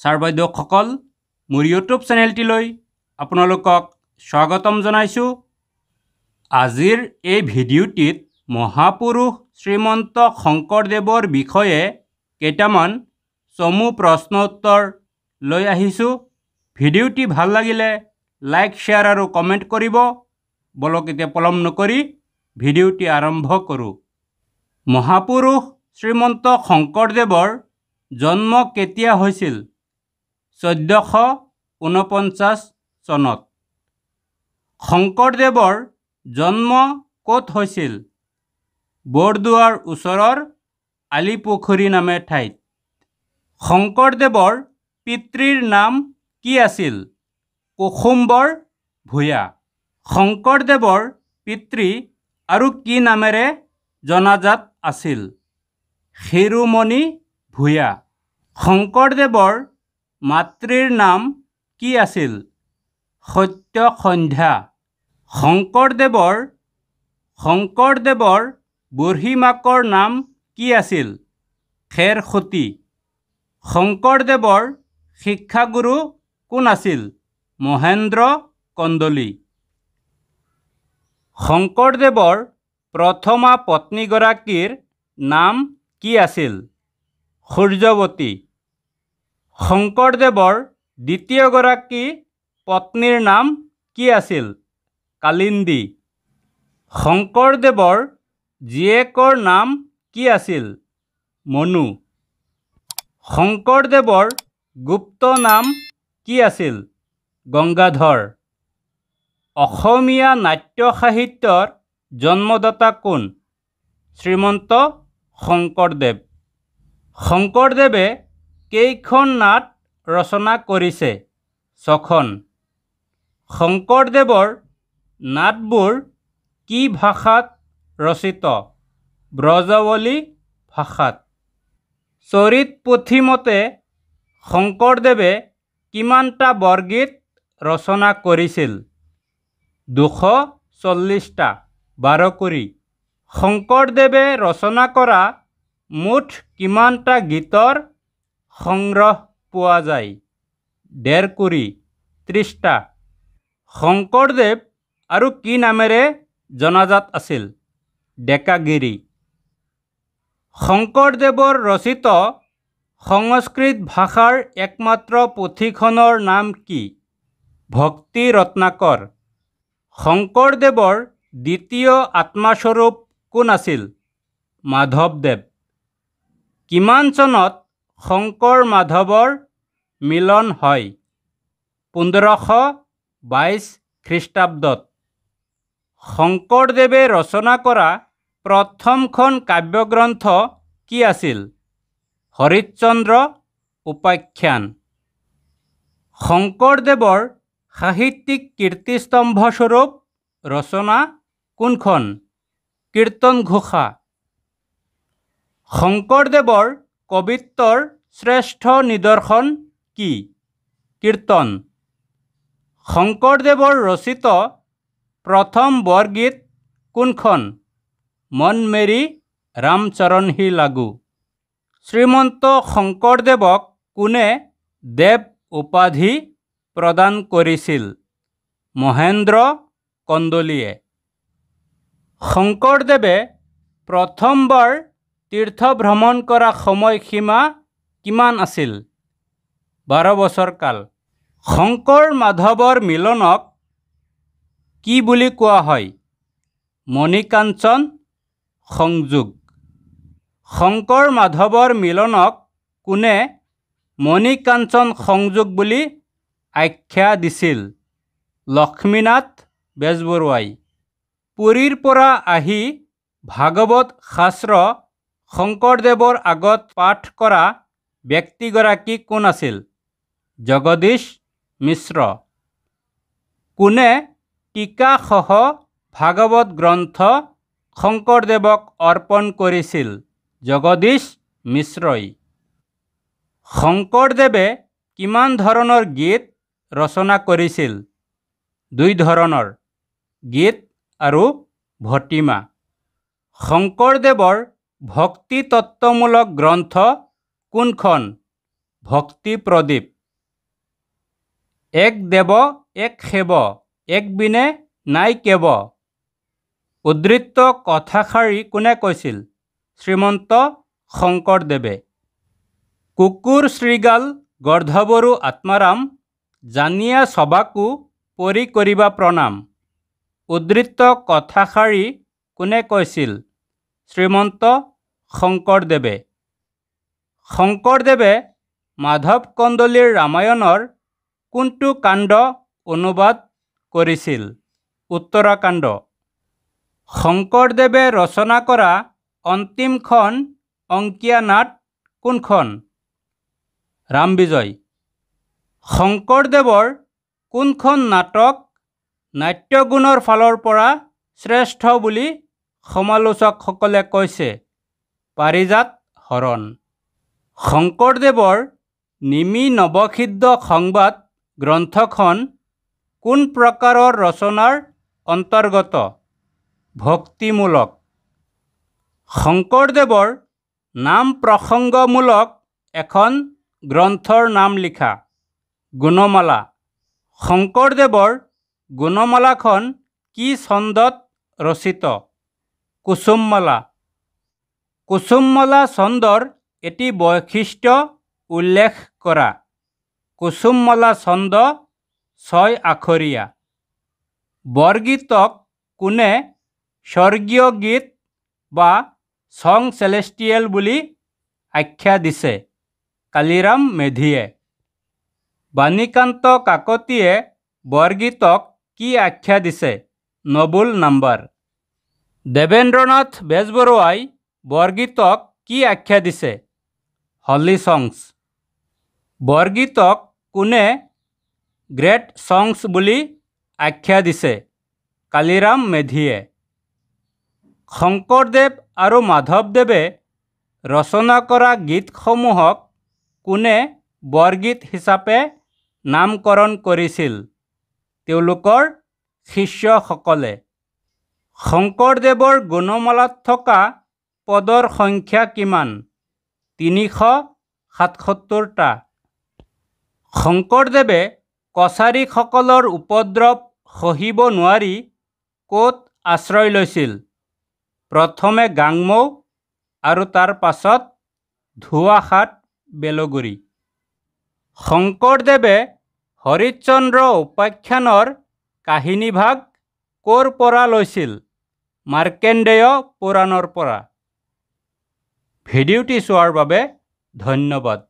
Sir বাইদেউসকল, মোৰ YouTube চেনেলটিলৈ আপোনালোকক স্বাগতম জনাইছোঁ। আজিৰ এই ভিডিঅ'টিত মহাপুৰুষ শ্ৰীমন্ত শংকৰদেৱৰ বিষয়ে কেইটামান চমু প্ৰশ্ন উত্তৰ লৈ আহিছোঁ। ভিডিঅ'টি ভাল লাগিলে লাইক, শ্বেয়াৰ আৰু কমেণ্ট কৰিব। বলক এতিয়া পলম নকৰি ভিডিঅ'টি আৰম্ভ কৰোঁ। মহাপুৰুষ শ্ৰীমন্ত শংকৰদেৱৰ জন্ম কেতিয়া হৈছিল? 1449 চনত। শংকৰদেৱৰ জন্ম ক'ত হৈছিল? বৰদোৱাৰ ওচৰৰ আলিপুখুৰী নামে ঠাইত। শংকৰদেৱৰ পিতৃৰ নাম কি আছিল? কুসুম্বৰ ভূঞা। শংকৰদেৱৰ পিতৃ আৰু কি নামেৰে জনাজাত আছিল? শিৰোমণি ভূঞা। শংকৰদেৱৰ মাতৃৰ নাম কি আছিল? সত্যসন্ধ্যা। শংকৰদেৱৰ বুঢ়ী মাকৰ নাম কি আছিল? খেৰসুতী। শংকৰদেৱৰ শিক্ষাগুৰু কোন আছিল? মহেন্দ্ৰ কন্দলী। শংকৰদেৱৰ প্ৰথমা পত্নীগৰাকীৰ নাম কি আছিল? সূৰ্যৱতী। শংকৰদেৱৰ দ্বিতীয়গৰাকী পত্নীৰ নাম কি আছিল? কালিন্দী। শংকৰদেৱৰ জীয়েকৰ নাম কি আছিল? মনু। শংকৰদেৱৰ গুপ্ত নাম কি আছিল? গংগাধৰ। অসমীয়া নাট্য সাহিত্যৰ জন্মদাতা কোন? শ্ৰীমন্ত শংকৰদেৱ। শংকৰদেৱে কেইখন নাট ৰচনা কৰিছে? 6খন। শংকৰদেৱৰ নাটবোৰ কি ভাষাত ৰচিত? ব্ৰজাৱলী ভাষাত। চৰিত পুথি মতে শংকৰদেৱে কিমানটা বৰগীত ৰচনা কৰিছিল? 240টা। 12 কুৰি। শংকৰদেৱে ৰচনা কৰা মুঠ কিমানটা গীতৰ সংগ্ৰহ পোৱা যায়? 1.5 কুৰি। 30টা। শংকৰদেৱ আৰু কি নামেৰে জনাজাত আছিল? ডেকাগিৰি। শংকৰদেৱৰ ৰচিত সংস্কৃত ভাষাৰ একমাত্ৰ পুথিখনৰ নাম কি? ভক্তি ৰত্নাকৰ। শংকৰদেৱৰ দ্বিতীয় আত্মাস্বৰূপ কোন আছিল? মাধৱদেৱ। কিমান চনত শংকৰ মাধৱৰ মিলন হয়? 1522 খ্ৰীষ্টাব্দত। শংকৰদেৱে ৰচনা কৰা প্ৰথমখন কাব্যগ্ৰন্থ কি আছিল? হৰিশ্চন্দ্ৰ উপাখ্যান। শংকৰদেৱৰ সাহিত্যিক কীৰ্তিস্তম্ভস্বৰূপ ৰচনা কোনখন? কীৰ্তনঘোষা। শংকৰদেৱৰ কবিত্বৰ শ্ৰেষ্ঠ নিদৰ্শন কি? কীৰ্তন। শংকৰদেৱৰ ৰচিত প্ৰথম বৰগীত কোনখন? মন মেৰি ৰামচৰণহি লাগু। শ্ৰীমন্ত শংকৰদেৱক কোনে দেৱ উপাধি প্ৰদান কৰিছিল? মহেন্দ্ৰ কন্দলীয়ে। শংকৰদেৱে প্ৰথমবাৰ তীৰ্থ ভ্ৰমণ কৰা সময়সীমা কিমান আছিল? 12 বছৰ কাল। শংকৰ মাধৱৰ মিলনক কি বুলি কোৱা হয়? মণিকাঞ্চন সংযোগ। শংকৰ মাধৱৰ মিলনক কোনে মণিকাঞ্চন সংযোগ বুলি আখ্যা দিছিল? লক্ষ্মীনাথ বেজবৰুৱাই। পুৰীৰ পৰা আহি ভাগৱত শাস্ত্ৰ শংকৰদেৱৰ আগত পাঠ কৰা ব্যক্তিগৰাকী কোন আছিল? জগদীশ মিশ্ৰ। কোনে টীকাসহ ভাগৱত গ্ৰন্থ শংকৰদেৱক অৰ্পণ কৰিছিল? জগদীশ মিশ্ৰই। শংকৰদেৱে কিমান ধৰণৰ গীত ৰচনা কৰিছিল? 2 ধৰণৰ, গীত আৰু ভটিমা। শংকৰদেৱৰ ভক্তি তত্ত্বমূলক গ্ৰন্থ কোনখন? ভক্তি প্ৰদীপ। এক দেৱ এক সেৱ, এক বিনে নাই কেৱ। উদ্ধৃত কথাষাৰি কোনে কৈছিল? শ্ৰীমন্ত শংকৰদেৱে। কুকুৰ শ্ৰীগাল গৰ্ধবৰু আত্মাৰাম, জানিয়া সবাকো পৰি কৰিবা প্ৰণাম। উদ্ধৃত কথাষাৰি কোনে কৈছিল? শ্ৰীমন্ত শংকৰদেৱে। শংকৰদেৱে মাধৱ কন্দলীৰ ৰামায়ণৰ কোনটো কাণ্ড অনুবাদ কৰিছিল? উত্তৰাকাণ্ড। শংকৰদেৱে ৰচনা কৰা অন্তিমখন অংকীয়া নাট কোনখন? ৰামবিজয়। শংকৰদেৱৰ কোনখন নাটক নাট্যগুণৰ ফালৰ পৰা শ্ৰেষ্ঠ বুলি সমালোচকসকলে কৈছে? পাৰিজাত হৰণ। শংকৰদেৱৰ নিমি নৱসিদ্ধ সংবাদ গ্ৰন্থখন কোন প্ৰকাৰৰ ৰচনাৰ অন্তৰ্গত? ভক্তিমূলক। শংকৰদেৱৰ নাম প্ৰসংগমূলক এখন গ্ৰন্থৰ নাম লিখা। গুণমালা। শংকৰদেৱৰ গুণমালাখন কি ছন্দত ৰচিত? কুসুমমালা। কুসুমমালা ছন্দৰ এটি বৈশিষ্ট্য উল্লেখ কৰা। কুসুমমালা ছন্দ 6 আখৰীয়া। বৰগীতক কোনে স্বৰ্গীয় গীত বা ছং চেলেষ্টিয়েল বুলি আখ্যা দিছে? কালিৰাম মেধিয়ে। বাণীকান্ত কাকতিয়ে বৰগীতক কি আখ্যা দিছে? নবুল নাম্বাৰ। দেৱেন্দ্ৰনাথ বেজবৰুৱাই বৰগীতক কি আখ্যা দিছে? হলি ছংছ। বৰগীতক কোনে গ্ৰেট ছংছ বুলি আখ্যা দিছে? কালিৰাম মেধিয়ে। শংকৰদেৱ আৰু মাধৱদেৱে ৰচনা কৰা গীতসমূহক কোনে বৰগীত হিচাপে নামকৰণ কৰিছিল? তেওঁলোকৰ শিষ্যসকলে। শংকৰদেৱৰ গুণমালাত থকা পদৰ সংখ্যা কিমান? 377টা। শংকৰদেৱে কছাৰীসকলৰ উপদ্ৰৱ সহিব নোৱাৰি ক'ত আশ্ৰয় লৈছিল? প্ৰথমে গাংমৌ আৰু তাৰ পাছত ধুৱাখাট বেলগুৰি। শংকৰদেৱে হৰিশ্চন্দ্ৰ উপাখ্যানৰ কাহিনীভাগ ক'ৰ পৰা লৈছিল? মাৰ্কেণ্ডেয় পুৰাণৰ পৰা। ভিডিঅ'টি চোৱাৰ বাবে ধন্যবাদ।